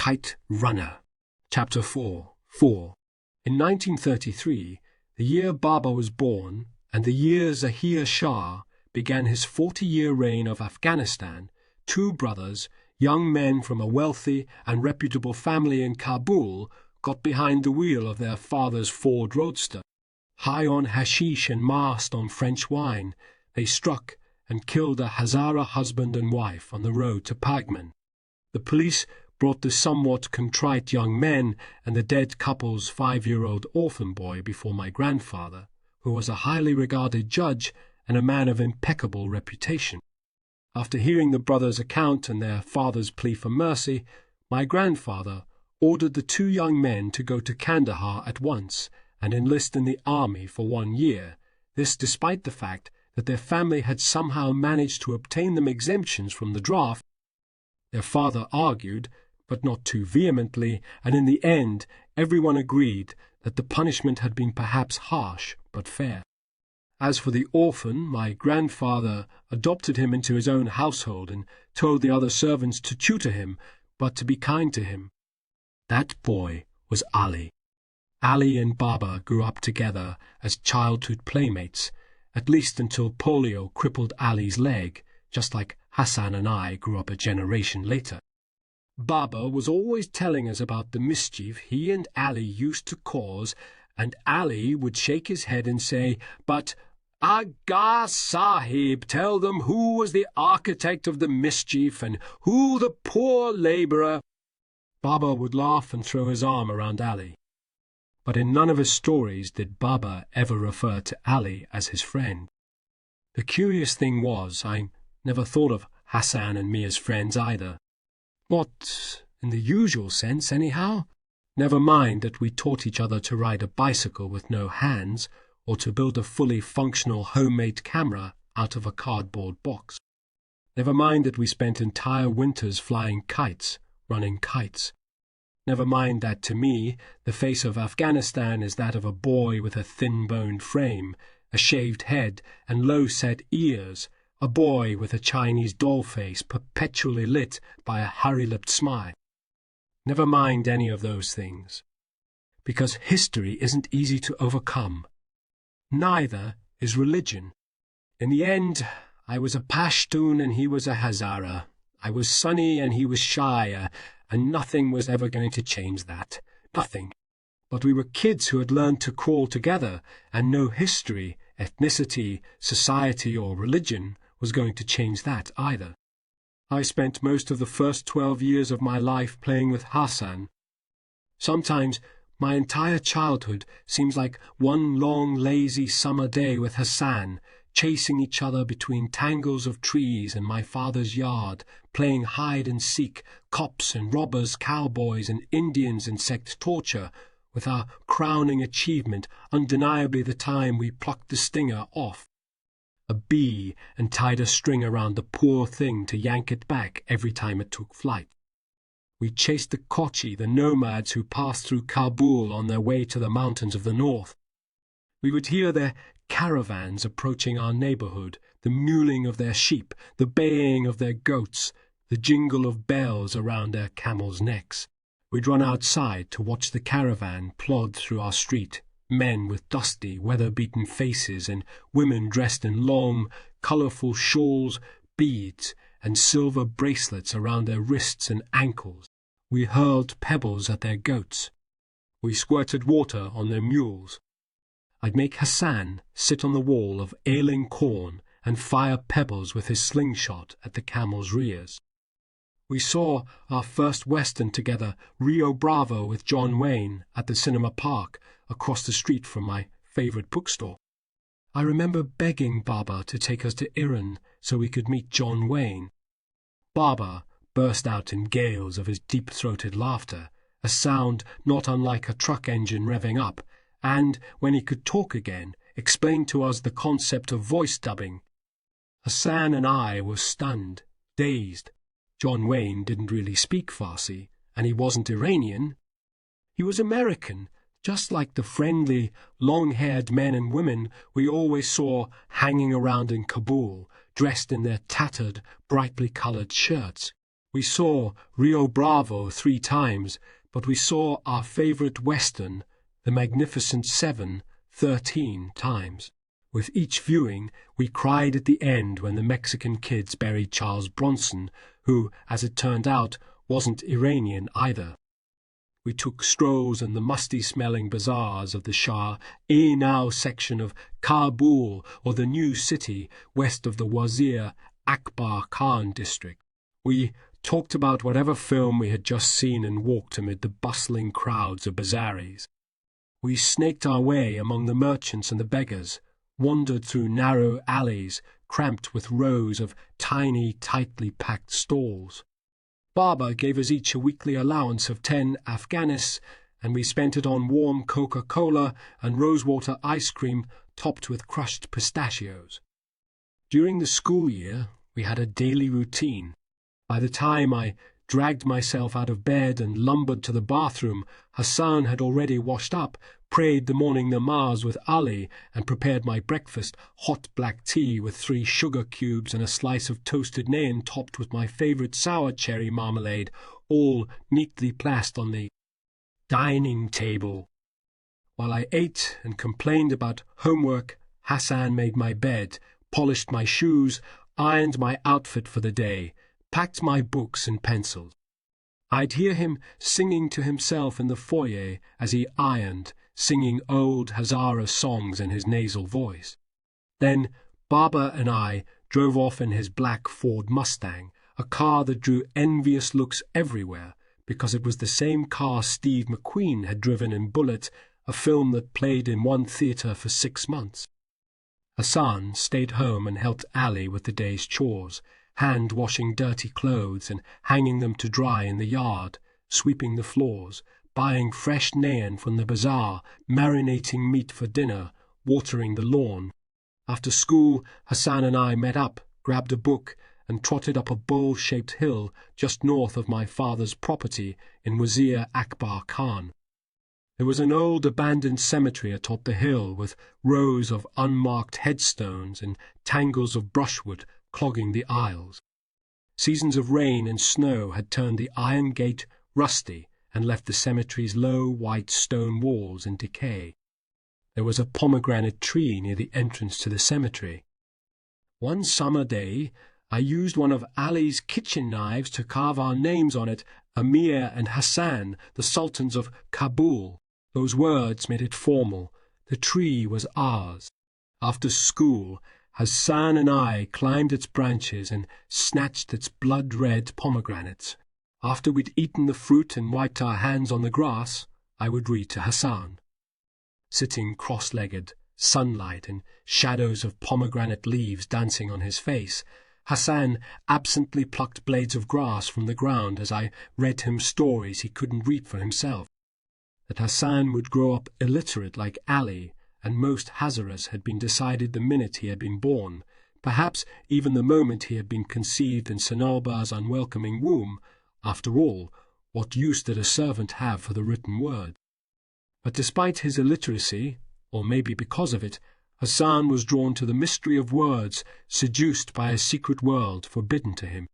Kite Runner. Chapter 4. In 1933, the year Baba was born, and the year Zahir Shah began his 40-year reign of Afghanistan, two brothers, young men from a wealthy and reputable family in Kabul, got behind the wheel of their father's Ford Roadster. High on hashish and masked on French wine, they struck and killed a Hazara husband and wife on the road to Pagman. The police brought the somewhat contrite young men and the dead couple's 5-year-old orphan boy before my grandfather, who was a highly regarded judge and a man of impeccable reputation. After hearing the brothers' account and their father's plea for mercy, my grandfather ordered the two young men to go to Kandahar at once and enlist in the army for 1 year, this despite the fact that their family had somehow managed to obtain them exemptions from the draft. Their father argued, but not too vehemently, and in the end everyone agreed that the punishment had been perhaps harsh but fair. As for the orphan, my grandfather adopted him into his own household and told the other servants to tutor him, but to be kind to him. That boy was Ali. Ali and Baba grew up together as childhood playmates, at least until polio crippled Ali's leg, just like Hassan and I grew up a generation later. Baba was always telling us about the mischief he and Ali used to cause, and Ali would shake his head and say, "But Aga Sahib, tell them who was the architect of the mischief and who the poor labourer." Baba would laugh and throw his arm around Ali. But in none of his stories did Baba ever refer to Ali as his friend. The curious thing was, I never thought of Hassan and me as friends either. Not in the usual sense, anyhow. Never mind that we taught each other to ride a bicycle with no hands, or to build a fully functional homemade camera out of a cardboard box. Never mind that we spent entire winters flying kites, running kites. Never mind that, to me, the face of Afghanistan is that of a boy with a thin-boned frame, a shaved head, and low-set ears, a boy with a Chinese doll face perpetually lit by a hurry-lipped smile. Never mind any of those things, because history isn't easy to overcome. Neither is religion. In the end, I was a Pashtun and he was a Hazara. I was sunny and he was shy, and nothing was ever going to change that. Nothing. But we were kids who had learned to crawl together, and no history, ethnicity, society, or religion was going to change that either. I spent most of the first 12 years of my life playing with Hassan. Sometimes my entire childhood seems like one long, lazy summer day with Hassan, chasing each other between tangles of trees in my father's yard, playing hide-and-seek, cops and robbers, cowboys and Indians insect torture, with our crowning achievement undeniably the time we plucked the stinger off a bee and tied a string around the poor thing to yank it back every time it took flight. We chased the Kochi, the nomads who passed through Kabul on their way to the mountains of the north. We would hear their caravans approaching our neighborhood, the mewling of their sheep, the baying of their goats, the jingle of bells around their camels' necks. We'd run outside to watch the caravan plod through our street, men with dusty, weather-beaten faces and women dressed in long, colorful shawls, beads, and silver bracelets around their wrists and ankles. We hurled pebbles at their goats. We squirted water on their mules. I'd make Hassan sit on the wall of ailing corn and fire pebbles with his slingshot at the camels' rears. We saw our first Western together, Rio Bravo with John Wayne, at the cinema park across the street from my favorite bookstore. I remember begging Baba to take us to Iran so we could meet John Wayne. Baba burst out in gales of his deep-throated laughter, a sound not unlike a truck engine revving up, and, when he could talk again, explained to us the concept of voice dubbing. Hassan and I were stunned, dazed. John Wayne didn't really speak Farsi, and he wasn't Iranian. He was American, just like the friendly, long-haired men and women we always saw hanging around in Kabul, dressed in their tattered, brightly coloured shirts. We saw Rio Bravo 3 times, but we saw our favorite Western, The Magnificent Seven, 13 times. With each viewing, we cried at the end when the Mexican kids buried Charles Bronson, who, as it turned out, wasn't Iranian either. We took strolls in the musty-smelling bazaars of the Shah-e-Now section of Kabul or the New City west of the Wazir Akbar Khan district. We talked about whatever film we had just seen and walked amid the bustling crowds of bazaris. We snaked our way among the merchants and the beggars, wandered through narrow alleys cramped with rows of tiny, tightly packed stalls. Baba gave us each a weekly allowance of 10 Afghanis, and we spent it on warm Coca-Cola and rosewater ice cream topped with crushed pistachios. During the school year, we had a daily routine. By the time I dragged myself out of bed and lumbered to the bathroom, Hassan had already washed up, prayed the morning namaz with Ali, and prepared my breakfast, hot black tea with 3 sugar cubes and a slice of toasted nain topped with my favorite sour cherry marmalade, all neatly placed on the dining table. While I ate and complained about homework, Hassan made my bed, polished my shoes, ironed my outfit for the day, packed my books and pencils. I'd hear him singing to himself in the foyer as he ironed, singing old Hazara songs in his nasal voice. Then Baba and I drove off in his black Ford Mustang, a car that drew envious looks everywhere because it was the same car Steve McQueen had driven in Bullet, a film that played in one theater for 6 months. Hassan stayed home and helped Ali with the day's chores, hand-washing dirty clothes and hanging them to dry in the yard, sweeping the floors, buying fresh nain from the bazaar, marinating meat for dinner, watering the lawn. After school, Hassan and I met up, grabbed a book, and trotted up a bowl-shaped hill just north of my father's property in Wazir Akbar Khan. There was an old abandoned cemetery atop the hill with rows of unmarked headstones and tangles of brushwood clogging the aisles. Seasons of rain and snow had turned the iron gate rusty and left the cemetery's low white stone walls in decay. There was a pomegranate tree near the entrance to the cemetery. One summer day, I used one of Ali's kitchen knives to carve our names on it, Amir and Hassan, the sultans of Kabul. Those words made it formal. The tree was ours. After school, Hassan and I climbed its branches and snatched its blood-red pomegranates. After we'd eaten the fruit and wiped our hands on the grass, I would read to Hassan. Sitting cross-legged, sunlight and shadows of pomegranate leaves dancing on his face, Hassan absently plucked blades of grass from the ground as I read him stories he couldn't read for himself. That Hassan would grow up illiterate like Ali and most Hazaras had been decided the minute he had been born, perhaps even the moment he had been conceived in Sanalbar's unwelcoming womb. After all, what use did a servant have for the written word? But despite his illiteracy, or maybe because of it, Hassan was drawn to the mystery of words, seduced by a secret world forbidden to him.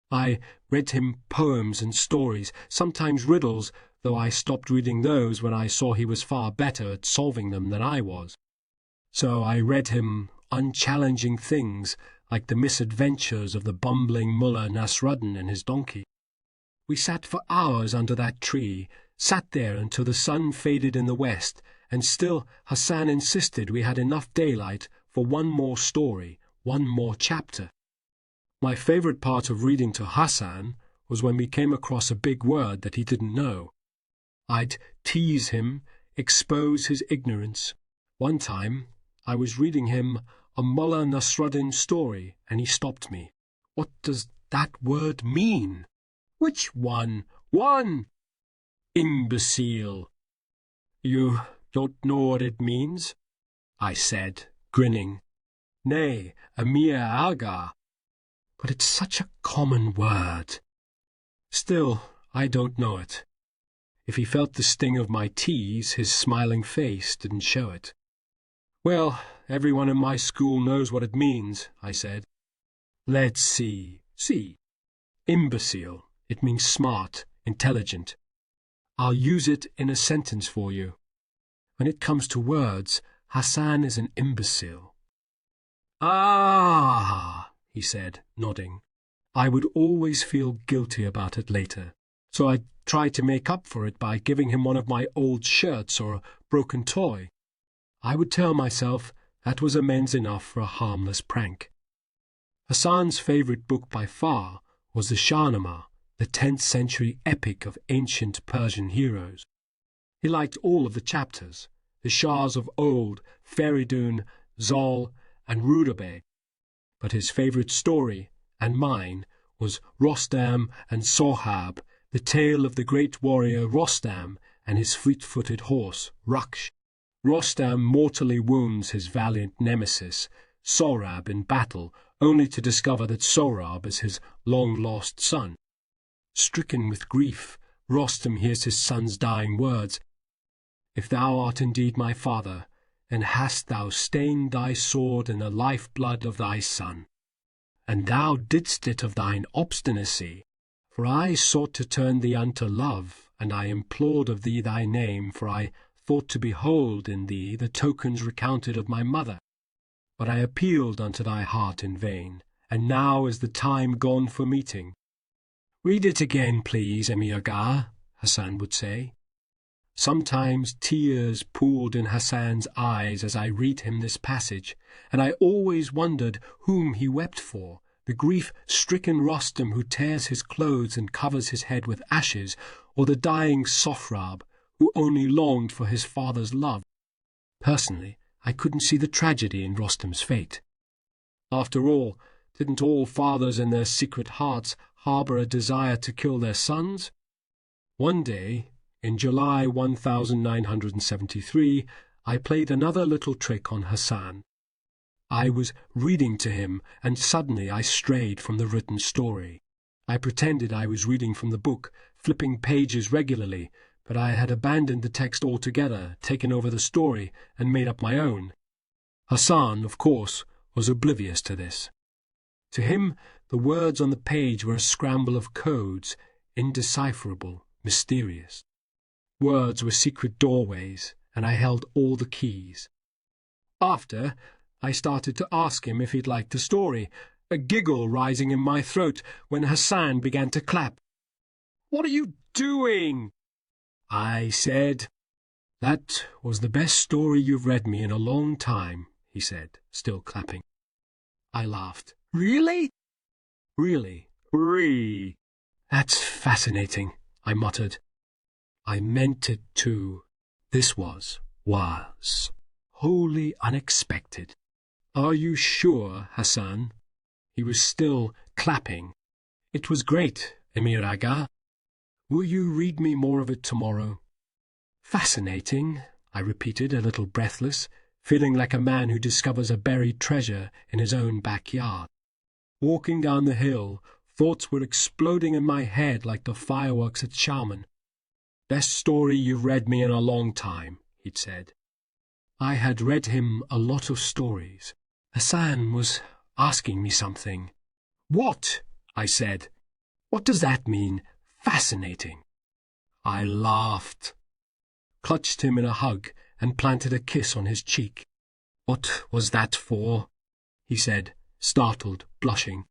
I read him poems and stories, sometimes riddles, though I stopped reading those when I saw he was far better at solving them than I was. So I read him unchallenging things like the misadventures of the bumbling Mullah Nasruddin and his donkey. We sat for hours under that tree, sat there until the sun faded in the west, and still Hassan insisted we had enough daylight for one more story, one more chapter. My favorite part of reading to Hassan was when we came across a big word that he didn't know. I'd tease him, expose his ignorance. One time, I was reading him a Mullah Nasruddin story, and he stopped me. "What does that word mean?" "Which one?" "One!" "Imbecile." "You don't know what it means?" I said, grinning. "Nay, Amir Aga." "But it's such a common word." "Still, I don't know it." If he felt the sting of my tease, his smiling face didn't show it. "Well, everyone in my school knows what it means," I said. "Let's see. See. Imbecile. It means smart, intelligent. I'll use it in a sentence for you. When it comes to words, Hassan is an imbecile. Ah, he said, nodding. I would always feel guilty about it later, so I tried to make up for it by giving him one of my old shirts or a broken toy. I would tell myself that was amends enough for a harmless prank. Hassan's favourite book by far was the Shahnameh, the 10th century epic of ancient Persian heroes. He liked all of the chapters, the Shahs of old, Feridun, Zal, and Rudabeh. But his favourite story, and mine, was Rostam and Sohab, the tale of the great warrior Rostam and his fleet-footed horse, Raksh. Rostam mortally wounds his valiant nemesis, Sohrab, in battle, only to discover that Sohrab is his long-lost son. Stricken with grief, Rostam hears his son's dying words, "If thou art indeed my father, then hast thou stained thy sword in the life-blood of thy son. And thou didst it of thine obstinacy, for I sought to turn thee unto love, and I implored of thee thy name, for I thought to behold in thee the tokens recounted of my mother. But I appealed unto thy heart in vain, and now is the time gone for meeting." "Read it again, please, Amir Aga," Hassan would say. Sometimes tears pooled in Hassan's eyes as I read him this passage, and I always wondered whom he wept for, the grief-stricken Rostam who tears his clothes and covers his head with ashes, or the dying Sohrab who only longed for his father's love. Personally, I couldn't see the tragedy in Rostam's fate. After all, didn't all fathers in their secret hearts harbour a desire to kill their sons? One day, in July 1973, I played another little trick on Hassan. I was reading to him, and suddenly I strayed from the written story. I pretended I was reading from the book, flipping pages regularly, but I had abandoned the text altogether, taken over the story, and made up my own. Hassan, of course, was oblivious to this. To him, the words on the page were a scramble of codes, indecipherable, mysterious. Words were secret doorways, and I held all the keys. After, I started to ask him if he'd like the story, a giggle rising in my throat when Hassan began to clap. "What are you doing?" I said. "That was the best story you've read me in a long time," he said, still clapping. I laughed. "Really?" "Really. Really. That's fascinating," I muttered. I meant it too. This was wholly unexpected. "Are you sure, Hassan?" He was still clapping. "It was great, Amir Aga. Will you read me more of it tomorrow?" "Fascinating," I repeated, a little breathless, feeling like a man who discovers a buried treasure in his own backyard. Walking down the hill, thoughts were exploding in my head like the fireworks at Shaman. "Best story you've read me in a long time," he'd said. I had read him a lot of stories. Hassan was asking me something. "What?" I said. "What does that mean, fascinating?" I laughed, clutched him in a hug, and planted a kiss on his cheek. "What was that for?" he said, startled, blushing.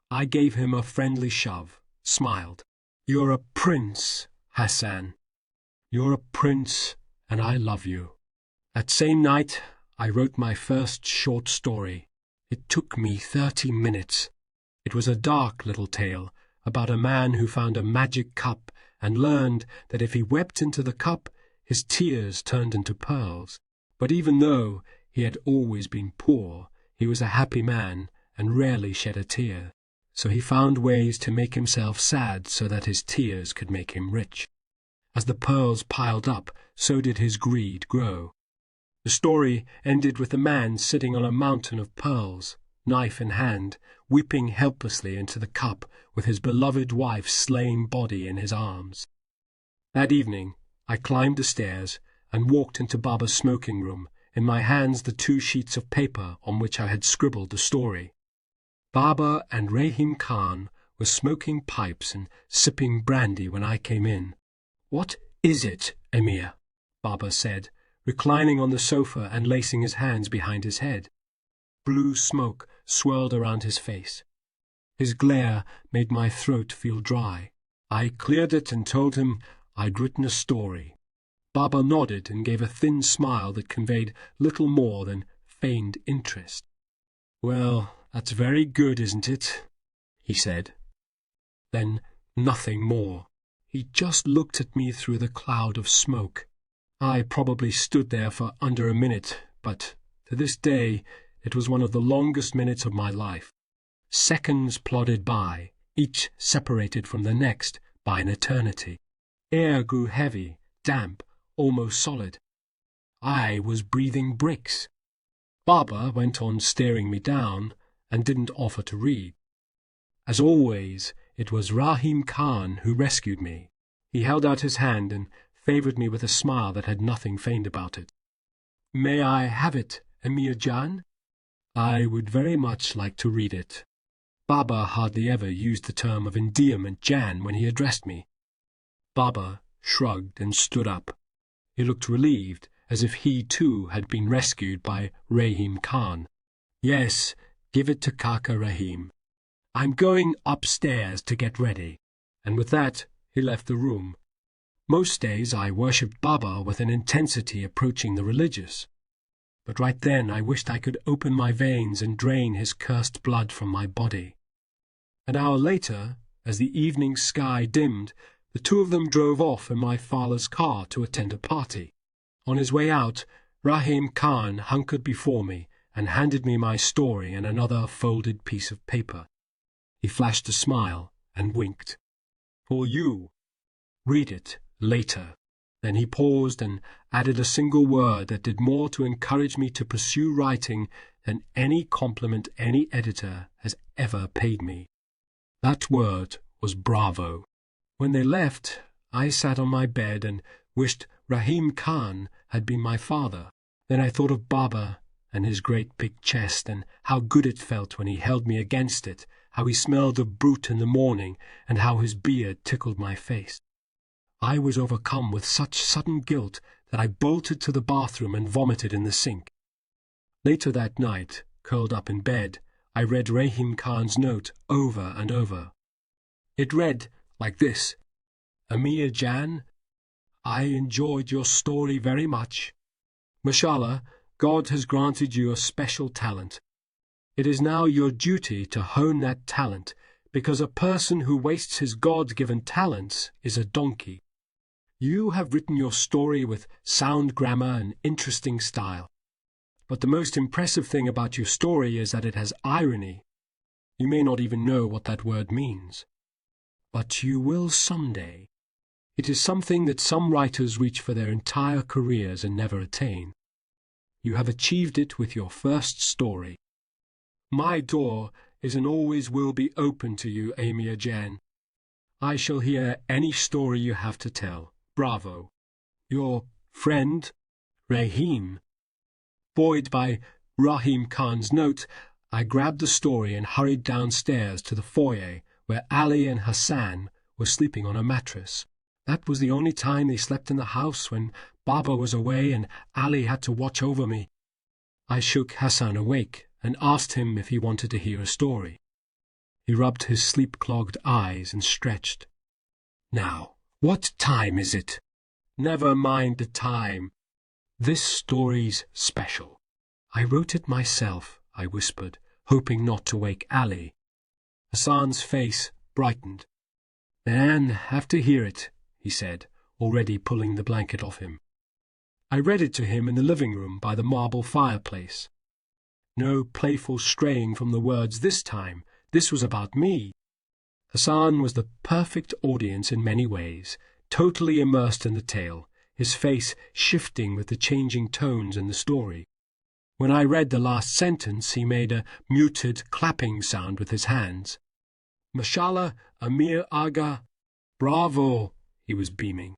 I gave him a friendly shove, smiled. "You're a prince, Hassan. You're a prince, and I love you." That same night, I wrote my first short story. It took me 30 minutes. It was a dark little tale about a man who found a magic cup and learned that if he wept into the cup, his tears turned into pearls. But even though he had always been poor, he was a happy man and rarely shed a tear. So he found ways to make himself sad so that his tears could make him rich. As the pearls piled up, so did his greed grow. The story ended with the man sitting on a mountain of pearls, knife in hand, weeping helplessly into the cup with his beloved wife's slain body in his arms. That evening, I climbed the stairs and walked into Baba's smoking room, in my hands the 2 sheets of paper on which I had scribbled the story. Baba and Rahim Khan were smoking pipes and sipping brandy when I came in. "What is it, Amir?" Baba said, reclining on the sofa and lacing his hands behind his head. Blue smoke swirled around his face. His glare made my throat feel dry. I cleared it and told him I'd written a story. Baba nodded and gave a thin smile that conveyed little more than feigned interest. "Well, that's very good, isn't it?" he said. Then nothing more. He just looked at me through the cloud of smoke. I probably stood there for under a minute, but to this day it was one of the longest minutes of my life. Seconds plodded by, each separated from the next by an eternity. Air grew heavy, damp, almost solid. I was breathing bricks. Baba went on staring me down and didn't offer to read. As always, it was Rahim Khan who rescued me. He held out his hand and favoured me with a smile that had nothing feigned about it. "May I have it, Amir Jan? I would very much like to read it." Baba hardly ever used the term of endearment Jan when he addressed me. Baba shrugged and stood up. He looked relieved, as if he too had been rescued by Rahim Khan. "Yes, give it to Kaka Rahim. I'm going upstairs to get ready." And with that, he left the room. Most days I worshipped Baba with an intensity approaching the religious. But right then I wished I could open my veins and drain his cursed blood from my body. An hour later, as the evening sky dimmed, the two of them drove off in my father's car to attend a party. On his way out, Rahim Khan hunkered before me and handed me my story and another folded piece of paper. He flashed a smile and winked. "For you. Read it later." Then he paused and added a single word that did more to encourage me to pursue writing than any compliment any editor has ever paid me. That word was bravo. When they left, I sat on my bed and wished Rahim Khan had been my father. Then I thought of Baba and his great big chest, and how good it felt when he held me against it, how he smelled of brute in the morning, and how his beard tickled my face. I was overcome with such sudden guilt that I bolted to the bathroom and vomited in the sink. Later that night, curled up in bed, I read Rahim Khan's note over and over. It read like this: "Amir Jan, I enjoyed your story very much. Mashallah, God has granted you a special talent. It is now your duty to hone that talent, because a person who wastes his God-given talents is a donkey. You have written your story with sound grammar and interesting style. But the most impressive thing about your story is that it has irony. You may not even know what that word means. But you will someday. It is something that some writers reach for their entire careers and never attain. You have achieved it with your first story. My door is and always will be open to you, Amir Jan. I shall hear any story you have to tell. Bravo. Your friend, Rahim." Buoyed by Rahim Khan's note, I grabbed the story and hurried downstairs to the foyer where Ali and Hassan were sleeping on a mattress. That was the only time they slept in the house, when Baba was away and Ali had to watch over me. I shook Hassan awake and asked him if he wanted to hear a story. He rubbed his sleep-clogged eyes and stretched. "Now, what time is it?" "Never mind the time. This story's special." "I wrote it myself," I whispered, hoping not to wake Ali. Hassan's face brightened. "Then have to hear it," he said, already pulling the blanket off him. I read it to him in the living room by the marble fireplace. No playful straying from the words this time. This was about me. Hassan was the perfect audience in many ways, totally immersed in the tale, his face shifting with the changing tones in the story. When I read the last sentence, he made a muted clapping sound with his hands. "Mashallah, Amir Aga. Bravo," he was beaming.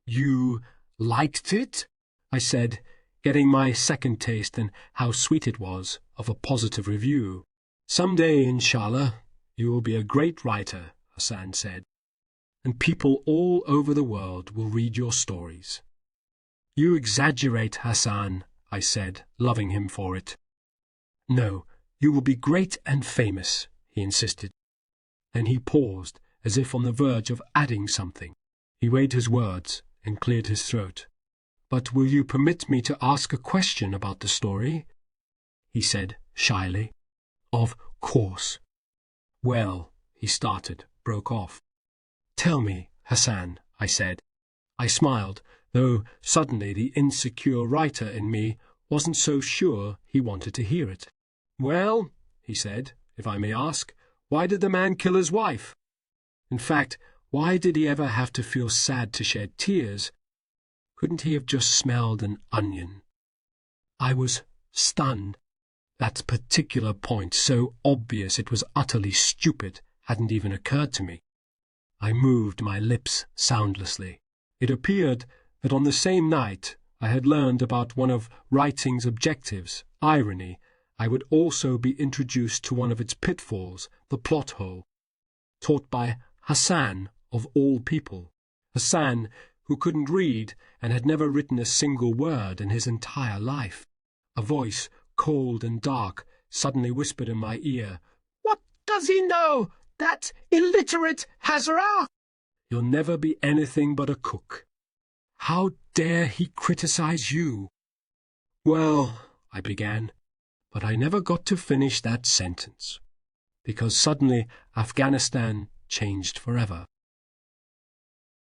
"You liked it?" I said, getting my second taste, and how sweet it was, of a positive review. "Someday, inshallah. You will be a great writer, Hassan said, and people all over the world will read your stories. You exaggerate, Hassan, I said, loving him for it. No, you will be great and famous, he insisted. Then he paused, as if on the verge of adding something. He weighed his words and cleared his throat. But will you permit me to ask a question about the story? He said shyly. Of course. Well, he started, broke off. Tell me, Hassan, I said. I smiled, though suddenly the insecure writer in me wasn't so sure he wanted to hear it. Well, he said, if I may ask, why did the man kill his wife? In fact, why did he ever have to feel sad to shed tears? Couldn't he have just smelled an onion? I was stunned. That particular point, so obvious it was utterly stupid, hadn't even occurred to me. I moved my lips soundlessly. It appeared that on the same night I had learned about one of writing's objectives, irony. I would also be introduced to one of its pitfalls, the plot hole, taught by Hassan, of all people. Hassan, who couldn't read and had never written a single word in his entire life. A voice, cold and dark, suddenly whispered in my ear, "What does he know, that illiterate Hazara? You'll never be anything but a cook. How dare he criticize you?" Well, I began, but I never got to finish that sentence, because suddenly Afghanistan changed forever.